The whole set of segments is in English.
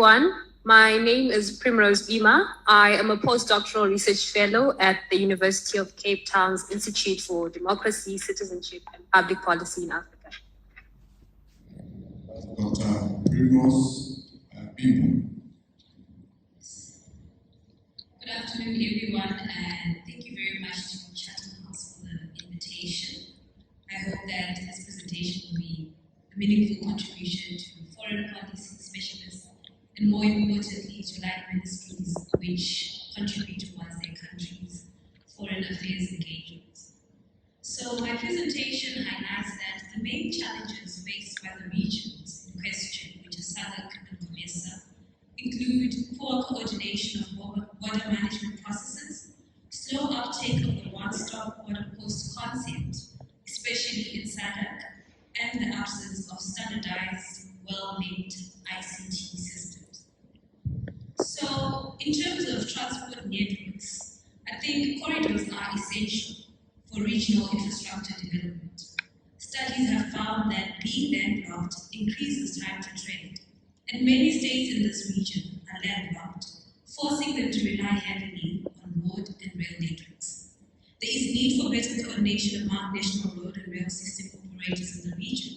everyone. My name is Primrose Bima. I am a postdoctoral research fellow at the University of Cape Town's Institute for Democracy, Citizenship and Public Policy in Africa. Dr. Primrose Bima. Good afternoon, everyone, and thank you very much to Chatham House for the invitation. I hope that this presentation will be a meaningful contribution to foreign policy specialists and, more importantly, to line ministries which contribute towards their country's foreign affairs engagements. So my presentation highlights that the main challenges faced by the regions in question, which is SADC and COMESA, include poor coordination of border management processes, slow uptake of the one-stop border post concept, especially in SADC, and the absence of standardized, well-linked ICT systems. So, in terms of transport networks, I think corridors are essential for regional infrastructure development. Studies have found that being landlocked increases time to trade, and many states in this region are landlocked, forcing them to rely heavily on road and rail networks. There is need for better coordination among national road and rail system operators in the region.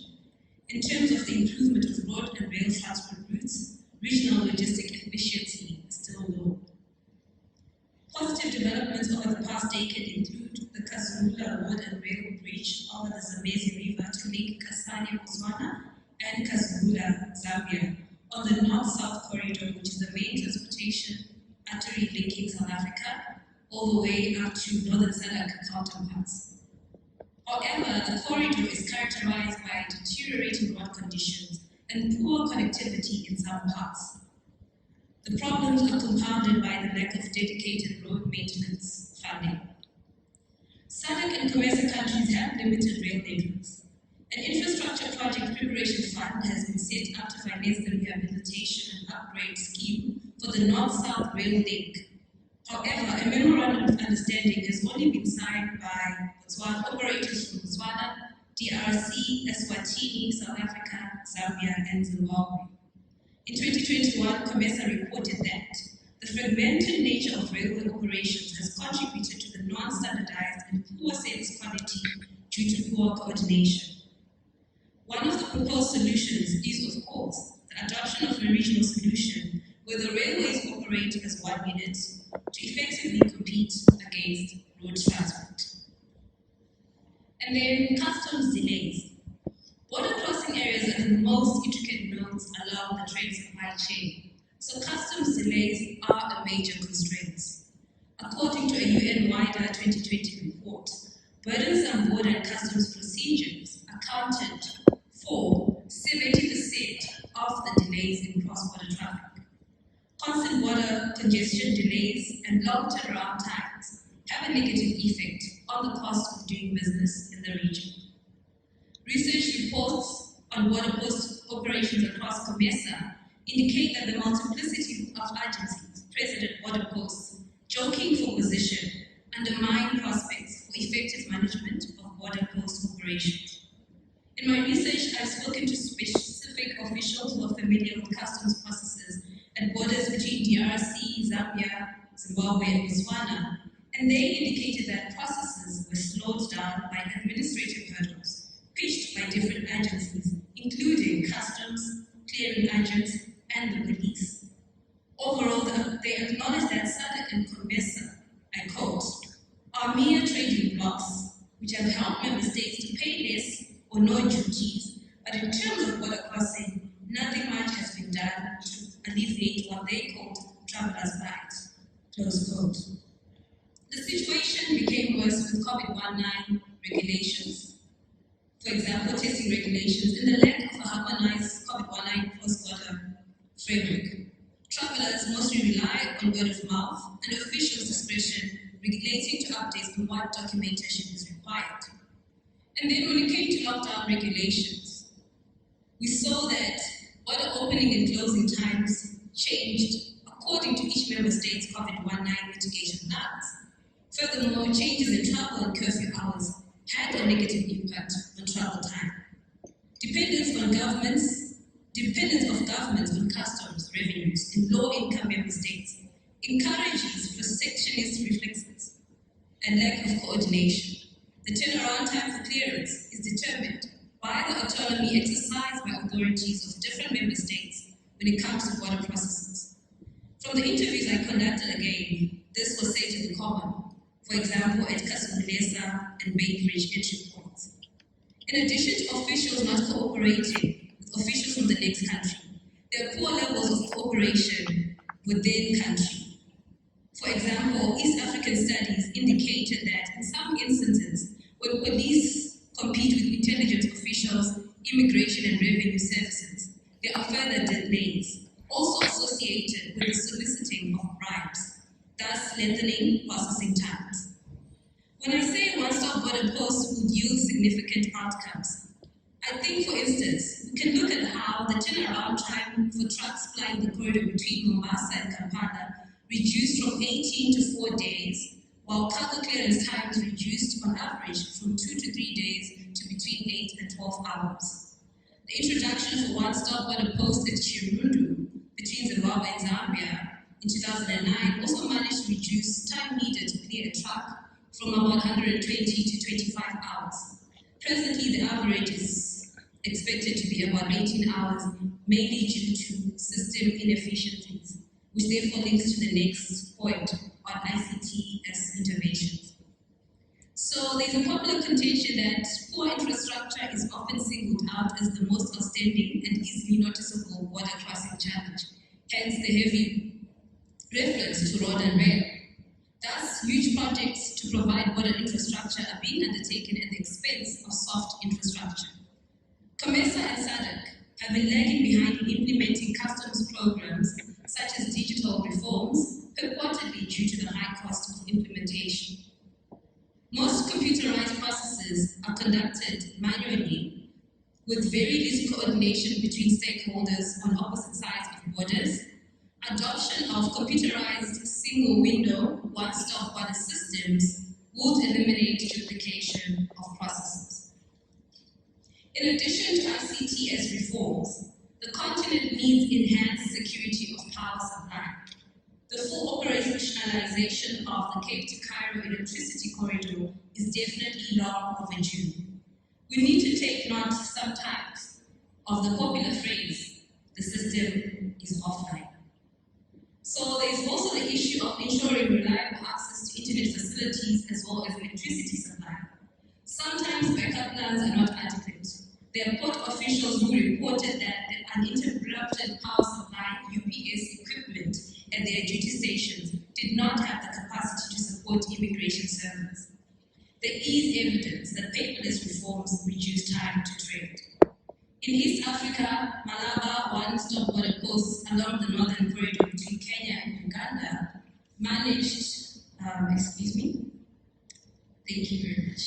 In terms of the improvement of road and rail transport routes, regional logistic efficiency is still low. Positive developments over the past decade include the Kazula Road and Rail Bridge over the Zambezi River to link Kasane, Botswana, and Kazula, Zambia, on the north-south corridor, which is the main transportation artery linking South Africa all the way up to northern SADC counterparts. However, the corridor is characterized by deteriorating road conditions and poor connectivity in some parts. The problems are compounded by the lack of dedicated road maintenance funding. SADC and COMESA countries have limited rail networks. An infrastructure project preparation fund has been set up to finance the rehabilitation and upgrade scheme for the north-south rail link. However, a memorandum of understanding has only been signed by Botswana operators from Botswana, DRC, Eswatini, South Africa, Zambia, and Zimbabwe. In 2021, COMESA reported that the fragmented nature of railway operations has contributed to the non-standardized and poor service quality due to poor coordination. One of the proposed solutions is, of course, the adoption of a regional solution where the railways operate as one unit to effectively compete against road transport. And then customs delays. Border crossing areas are the most intricate nodes along the trade supply chain, so customs delays are a major constraint. According to a UN-WIDER 2020 report, burdensome border and customs procedures accounted for 70% of the delays in cross-border traffic. Constant border congestion delays and long turnaround times have a negative effect on the cost of doing business in the region. Research reports on border post operations across COMESA indicate that the multiplicity of agencies present at border posts jockeying for position undermine prospects for effective management of border post operations. In my research, I've spoken to specific officials who are familiar with customs processes at borders between DRC, Zambia, Zimbabwe, and Botswana, and they indicated that processes were slowed down by administrative hurdles pitched by different agencies, including customs, clearing agents, and the police. Overall, they acknowledge that SADC and COMESA, I quote, are mere trading blocks which have helped member states to pay less or no duties, but in terms of border crossing, nothing much has been done to alleviate what they called travelers' rights, close quote. The situation became worse with COVID-19 regulations, for example, testing regulations, and the lack of a harmonized COVID-19 cross-border framework. Travelers mostly rely on word of mouth and officials' discretion relating to updates on what documentation is required. And then when it came to lockdown regulations, we saw that border opening and closing times changed according to each member state's COVID-19 mitigation plans. Furthermore, changes in travel and curfew hours had a negative impact on travel time. Dependence of governments on customs revenues coordination. The turnaround time for clearance is determined by the autonomy exercised by authorities of different member states when it comes to border processes. From the interviews I conducted again, this was said to be common, for example, at Kasumulesa and Bainbridge entry points. In addition to officials not cooperating with officials from the next country, there are poor levels of cooperation within country. For example, East African studies indicated that in some instances, when police compete with intelligence officials, immigration and revenue services, there are further delays, also associated with the soliciting of bribes, thus lengthening processing times. When I say one-stop border posts would yield significant outcomes, I think, for instance, we can look at how the turnaround time for trucks flying the corridor between Mombasa and Kampala reduced from 18 to 4 days, while cargo clearance times reduced on average from 2 to 3 days to between 8 and 12 hours. The introduction for one-stop border posts at Chirundu between Zimbabwe and Zambia in 2009 also managed to reduce time needed to clear a truck from about 120 to 25 hours. Presently, the average is expected to be about 18 hours, mainly due to system inefficiencies, which therefore links to the next point on ICT as interventions. So there's a popular contention that poor infrastructure is often singled out as the most outstanding and easily noticeable border crossing challenge, hence the heavy reference to road and rail. Thus, huge projects to provide border infrastructure are being undertaken at the expense of soft infrastructure. COMESA and SADC have been lagging behind in implementing customs programs such as digital reforms, purportedly due to the high cost of implementation. Most computerized processes are conducted manually with very little coordination between stakeholders on opposite sides of borders. Adoption of computerized single-window, one-stop border systems would eliminate duplication of processes. In addition to ICT as reforms, the continent needs enhanced security of power supply. The full operationalization of the Cape to Cairo electricity corridor is definitely long overdue. We need to take note sometimes of the popular phrase, the system is offline. So there's also the issue of ensuring reliable access to internet facilities as well as electricity supply. Sometimes backup plans are not adequate. There are port officials who reported that the uninterrupted power supply UPS equipment at their duty stations did not have the capacity to support immigration servers. There is evidence that paperless reforms reduce time to trade. In East Africa, Malaba one-stop border posts along the northern corridor between Kenya and Uganda managed, thank you very much.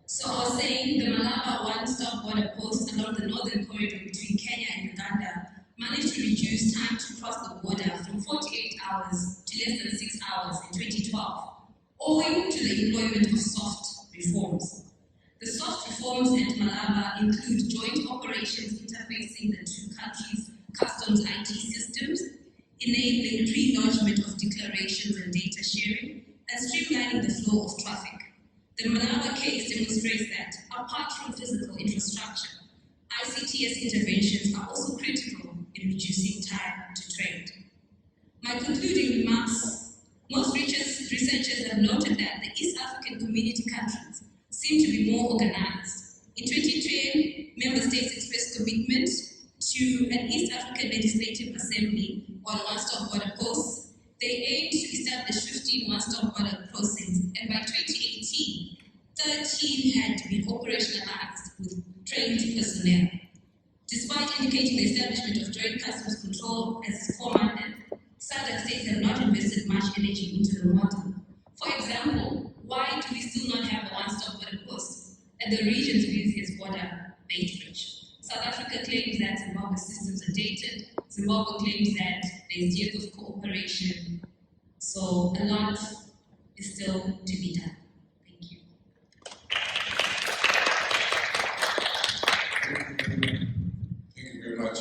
So I was saying the Malaba one-stop border post along the northern corridor between Kenya and Uganda managed to reduce time to cross the border from 48 hours to less than 6 hours in 2012, owing to the employment of soft reforms. The soft reforms at Malaba include joint operations interfacing the two countries' customs IT systems, enabling pre-lodgement of declarations and data sharing, and streamlining the flow of traffic. The Malaba case demonstrates that, apart from physical infrastructure, ICTS interventions are also critical in reducing time to trade. My concluding remarks: most researchers have noted that the East African community countries seem to be more organized. In 2010, member states expressed commitment to an East African Legislative Assembly on one-stop border posts. They aimed to establish 15 one-stop border crossings, and by 2018, 13 had been operationalized with trained personnel. Despite indicating the establishment of joint customs control as formatted, SADC states have not invested much energy into the model. For example, why do we still not have a one-stop border post at the region's busiest border, Bainbridge? South Africa claims that Zimbabwe's systems are dated. Zimbabwe claims that there is depth of cooperation. So a lot is still to be done. Thank you. Thank you very much.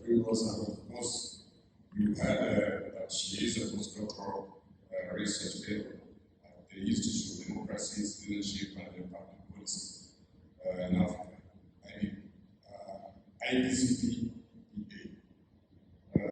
We also, of course, you had that she is a postdoctoral research fellow at the Institute of Democracy citizenship, and public policy in Africa. I mean, IPCP